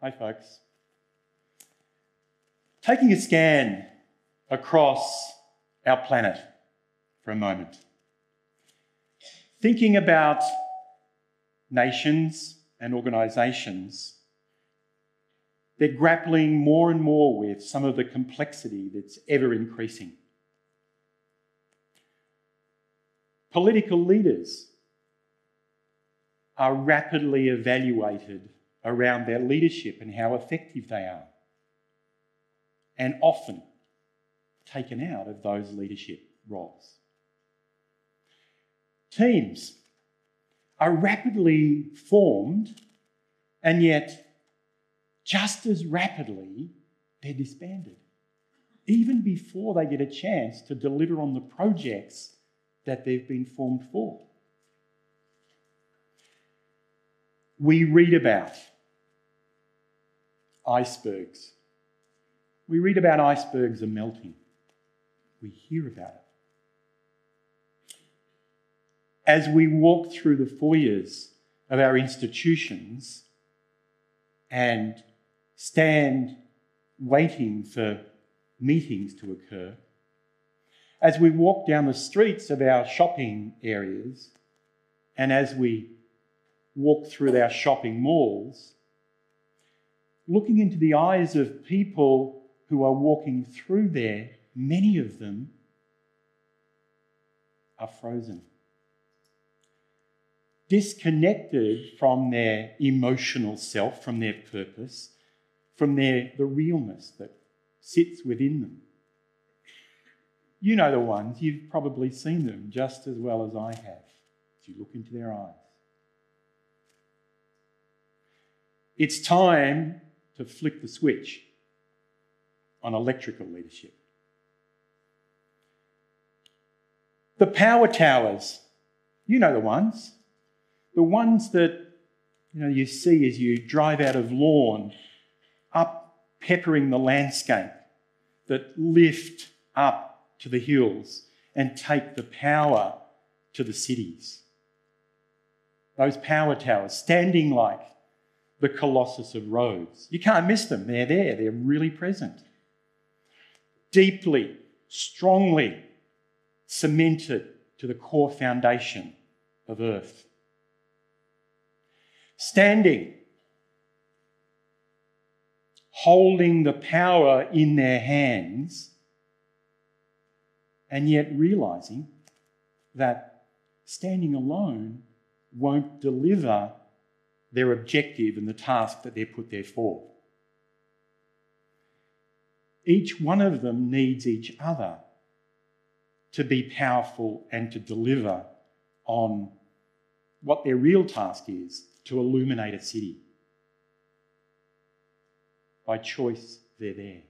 Hi, folks. Taking a scan across our planet for a moment. Thinking about nations and organisations, they're grappling more and more with some of the complexity that's ever increasing. Political leaders are rapidly evaluated around their leadership and how effective they are, and often taken out of those leadership roles. Teams are rapidly formed, and yet just as rapidly they're disbanded, even before they get a chance to deliver on the projects that they've been formed for. We read about icebergs. We read about icebergs are melting. We hear about it. As we walk through the foyers of our institutions and stand waiting for meetings to occur, as we walk down the streets of our shopping areas, and as we walk through our shopping malls, looking into the eyes of people who are walking through there, many of them are frozen, disconnected from their emotional self, from their purpose, from the realness that sits within them. You know the ones, you've probably seen them just as well as I have, as you look into their eyes. It's time to flick the switch on electrical leadership. The power towers, you know the ones that you see as you drive out of Lawn, up peppering the landscape, that lift up to the hills and take the power to the cities. Those power towers standing like the Colossus of Rhodes. You can't miss them. They're there. They're really present. Deeply, strongly cemented to the core foundation of Earth. Standing, holding the power in their hands, and yet realising that standing alone won't deliver their objective and the task that they're put there for. Each one of them needs each other to be powerful and to deliver on what their real task is, to illuminate a city. By choice, they're there.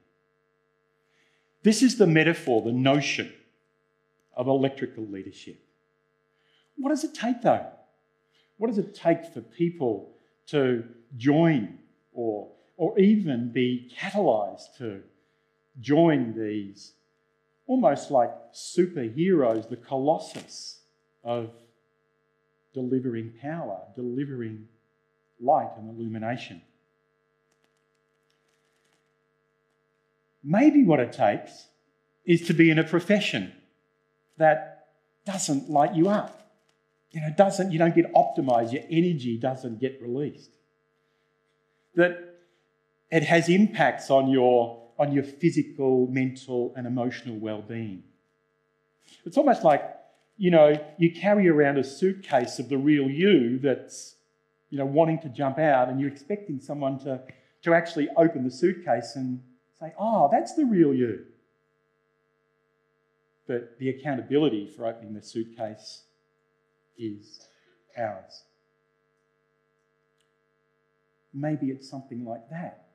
This is the metaphor, the notion of electrical leadership. What does it take, though? What does it take for people to join or even be catalysed to join these almost like superheroes, the colossus of delivering power, delivering light and illumination? Maybe what it takes is to be in a profession that doesn't light you up. You don't get optimised, your energy doesn't get released. That it has impacts on your physical, mental and emotional well-being. It's almost like, you carry around a suitcase of the real you that's, wanting to jump out, and you're expecting someone to actually open the suitcase and say, oh, that's the real you. But the accountability for opening the suitcase is ours. Maybe it's something like that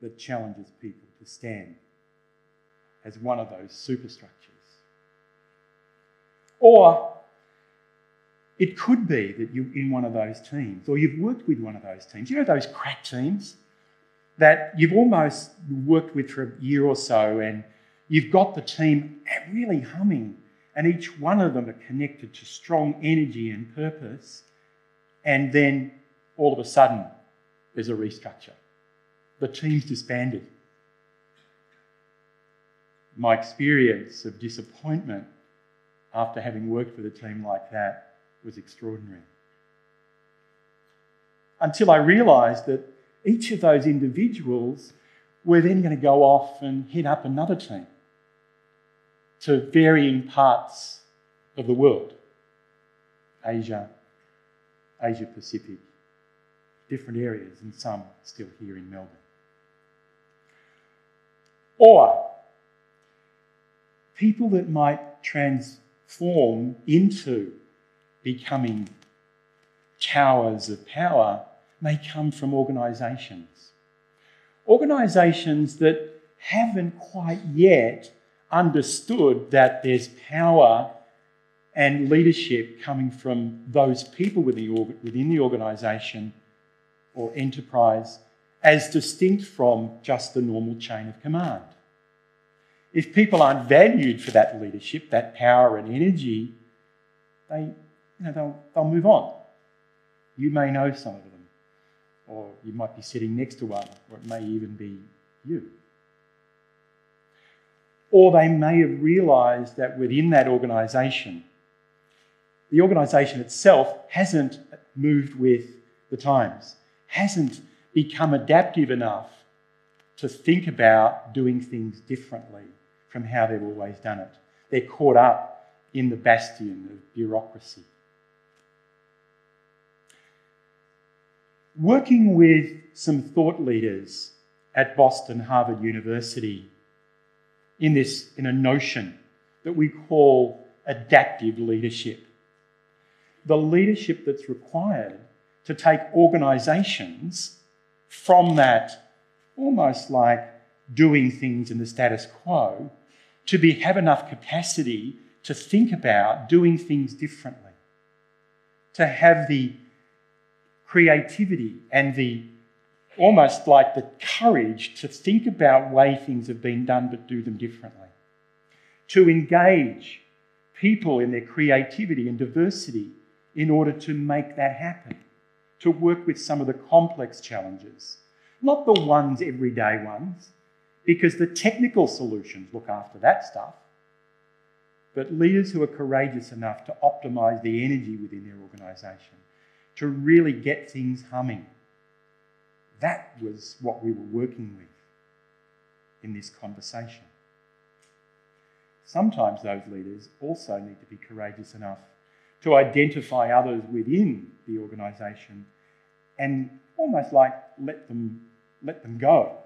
that challenges people to stand as one of those superstructures. Or it could be that you're in one of those teams, or you've worked with one of those teams. You know those crack teams that you've almost worked with for a year or so, and you've got the team really humming, and each one of them are connected to strong energy and purpose, and then all of a sudden there's a restructure. the team's disbanded. My experience of disappointment after having worked with a team like that was extraordinary. Until I realised that each of those individuals were then going to go off and head up another team to varying parts of the world. Asia, Asia Pacific, different areas, and some still here in Melbourne. Or people that might transform into becoming towers of power may come from organisations. Organisations that haven't quite yet understood that there's power and leadership coming from those people within the organisation or enterprise as distinct from just the normal chain of command. If people aren't valued for that leadership, that power and energy, they'll move on. You may know some of them, or you might be sitting next to one, or it may even be you. Or they may have realised that within that organisation, the organisation itself hasn't moved with the times, hasn't become adaptive enough to think about doing things differently from how they've always done it. They're caught up in the bastion of bureaucracy. Working with some thought leaders at Boston Harvard University in a notion that we call adaptive leadership. The leadership that's required to take organisations from that almost like doing things in the status quo to have enough capacity to think about doing things differently, to have the creativity and the almost like the courage to think about way things have been done but do them differently, to engage people in their creativity and diversity in order to make that happen, to work with some of the complex challenges, not the ones, everyday ones, because the technical solutions look after that stuff, but leaders who are courageous enough to optimise the energy within their organisation, to really get things humming. That was what we were working with in this conversation. Sometimes those leaders also need to be courageous enough to identify others within the organisation and almost like let them go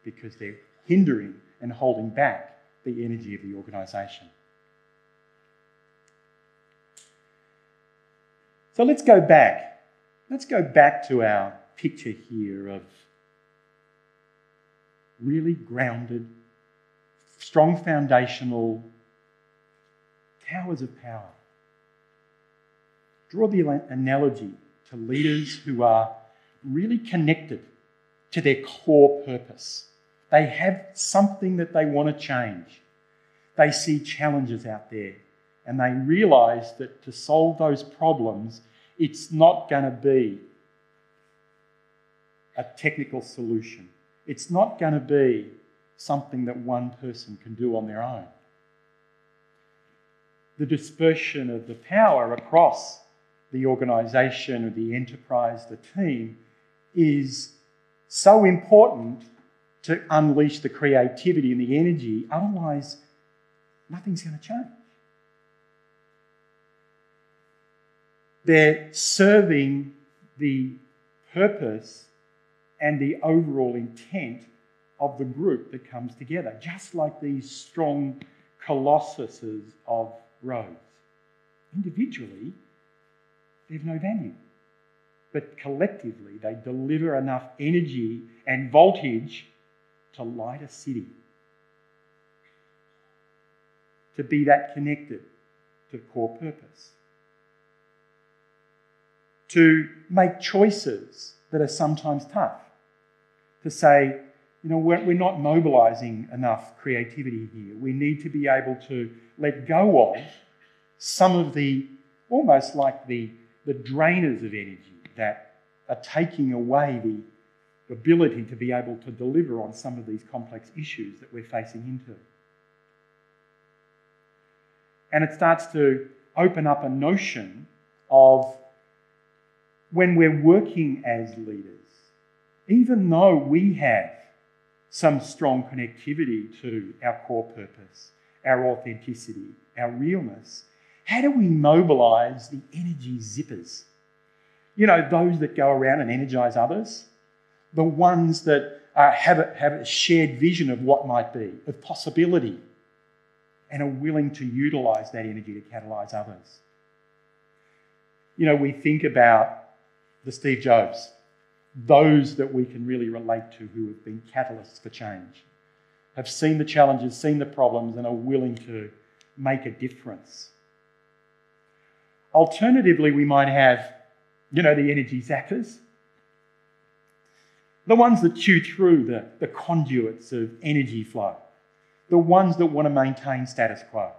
because they're hindering and holding back the energy of the organisation. So let's go back. Let's go back to our picture here of really grounded, strong foundational towers of power. Draw the analogy to leaders who are really connected to their core purpose. They have something that they want to change. They see challenges out there and they realise that to solve those problems, it's not going to be a technical solution. It's not going to be something that one person can do on their own. The dispersion of the power across the organisation or the enterprise, the team, is so important to unleash the creativity and the energy. Otherwise, nothing's going to change. They're serving the purpose and the overall intent of the group that comes together, just like these strong colossuses of roads. Individually, they have no value, but collectively they deliver enough energy and voltage to light a city, to be that connected to core purpose, to make choices that are sometimes tough, to say, we're not mobilising enough creativity here. We need to be able to let go of some of the, almost like the drainers of energy that are taking away the ability to be able to deliver on some of these complex issues that we're facing into. And it starts to open up a notion of when we're working as leaders, even though we have some strong connectivity to our core purpose, our authenticity, our realness, how do we mobilise the energy zippers? You know, those that go around and energise others, the ones that have a shared vision of what might be, of possibility, and are willing to utilise that energy to catalyse others. You know, we think about the Steve Jobs, those that we can really relate to who have been catalysts for change, have seen the challenges, seen the problems, and are willing to make a difference. Alternatively, we might have, you know, the energy zappers, the ones that chew through the conduits of energy flow, the ones that want to maintain status quo,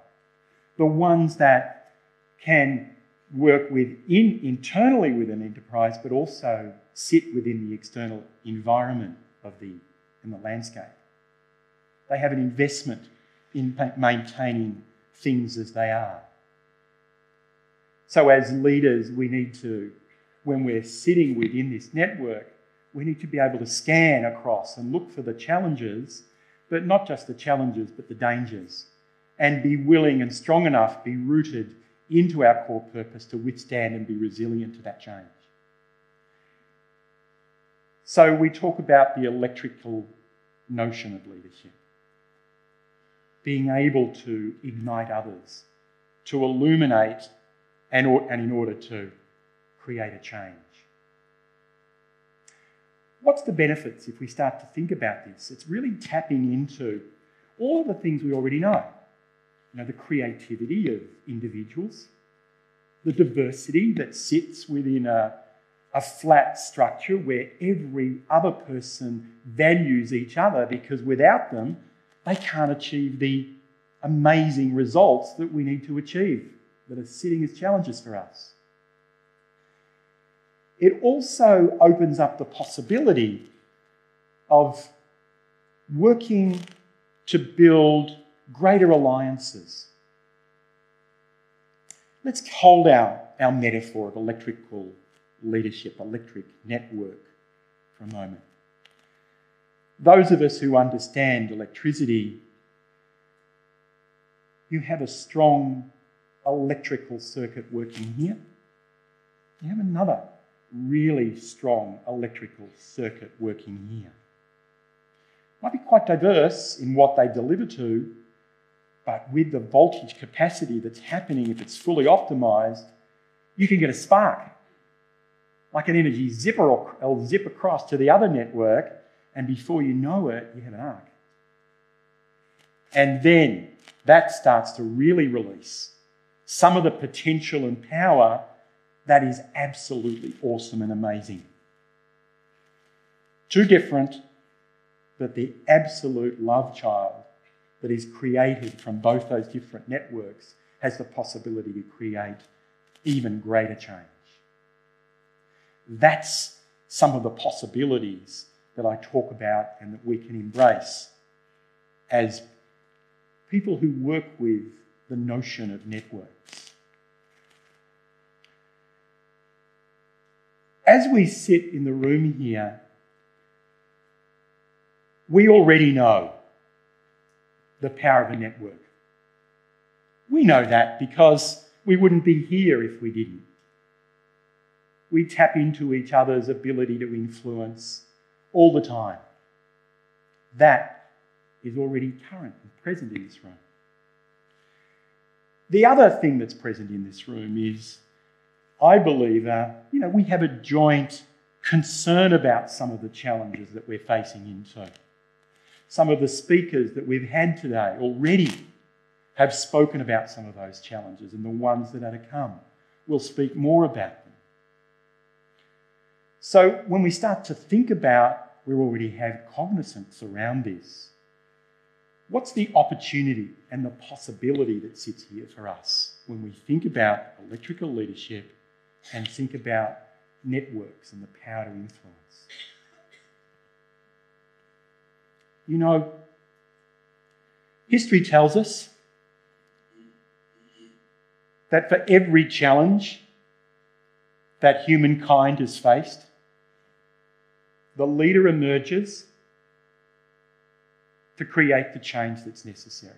the ones that can work internally with an enterprise, but also sit within the external environment in the landscape. They have an investment in maintaining things as they are. So as leaders, we need to, when we're sitting within this network, we need to be able to scan across and look for the challenges, but not just the challenges, but the dangers, and be willing and strong enough, be rooted into our core purpose to withstand and be resilient to that change. So we talk about the electrical notion of leadership, being able to ignite others, to illuminate, and in order to create a change. What's the benefits if we start to think about this? It's really tapping into all of the things we already know. You know, the creativity of individuals, the diversity that sits within a flat structure where every other person values each other, because without them, they can't achieve the amazing results that we need to achieve that are sitting as challenges for us. It also opens up the possibility of working to build greater alliances. Let's hold our metaphor of electrical leadership, electric network, for a moment. Those of us who understand electricity, you have a strong electrical circuit working here. You have another really strong electrical circuit working here. Might be quite diverse in what they deliver to, but with the voltage capacity that's happening, if it's fully optimised, you can get a spark. Like an energy zipper or zip across to the other network, and before you know it, you have an arc. And then that starts to really release some of the potential and power that is absolutely awesome and amazing. Too different, but the absolute love child that is created from both those different networks has the possibility to create even greater change. That's some of the possibilities that I talk about and that we can embrace as people who work with the notion of networks. As we sit in the room here, we already know the power of a network. We know that because we wouldn't be here if we didn't. We tap into each other's ability to influence all the time. That is already current and present in this room. The other thing that's present in this room is, I believe, we have a joint concern about some of the challenges that we're facing into. Some of the speakers that we've had today already have spoken about some of those challenges, and the ones that are to come will speak more about them. So when we start to think about, we already have cognizance around this, what's the opportunity and the possibility that sits here for us when we think about electrical leadership and think about networks and the power to influence? You know, history tells us that for every challenge that humankind has faced, the leader emerges to create the change that's necessary.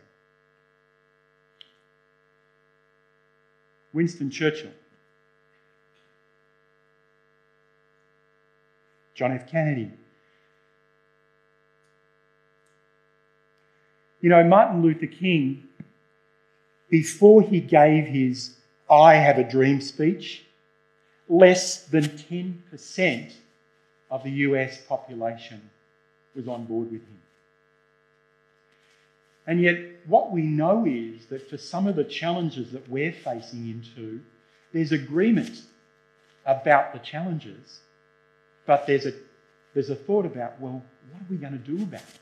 Winston Churchill, John F. Kennedy. You know, Martin Luther King, before he gave his I Have a Dream speech, less than 10% of the US population was on board with him. And yet what we know is that for some of the challenges that we're facing into, there's agreement about the challenges, but there's a thought about, well, what are we going to do about it?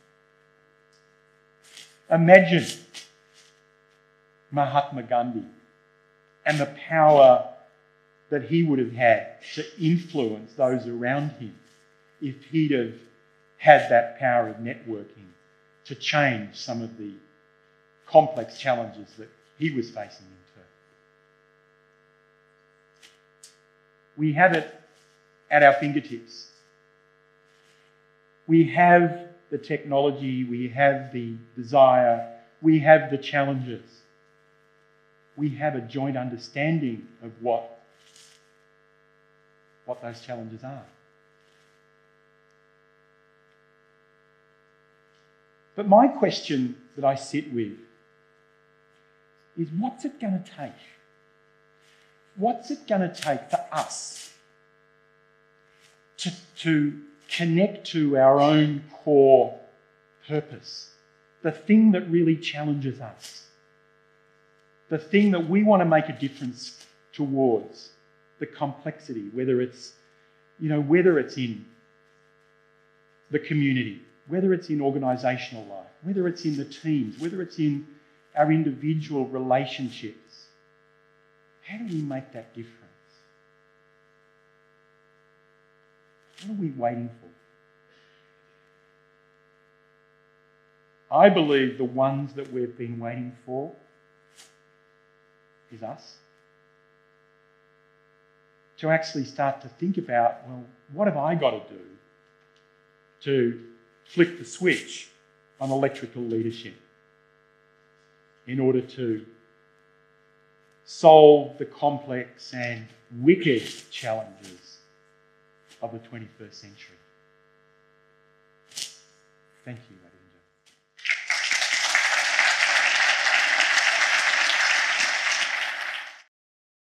Imagine Mahatma Gandhi and the power that he would have had to influence those around him if he'd have had that power of networking to change some of the complex challenges that he was facing into. We have it at our fingertips. We have the technology, we have the desire, we have the challenges. We have a joint understanding of what those challenges are. But my question that I sit with is, what's it going to take? What's it going to take for us to connect to our own core purpose, the thing that really challenges us, the thing that we want to make a difference towards, the complexity, whether it's in the community, whether it's in organisational life, whether it's in the teams, whether it's in our individual relationships. How do we make that difference? What are we waiting for? I believe the ones that we've been waiting for is us. To actually start to think about, well, what have I got to do to flip the switch on electrical leadership in order to solve the complex and wicked challenges of the 21st century. Thank you, ladies.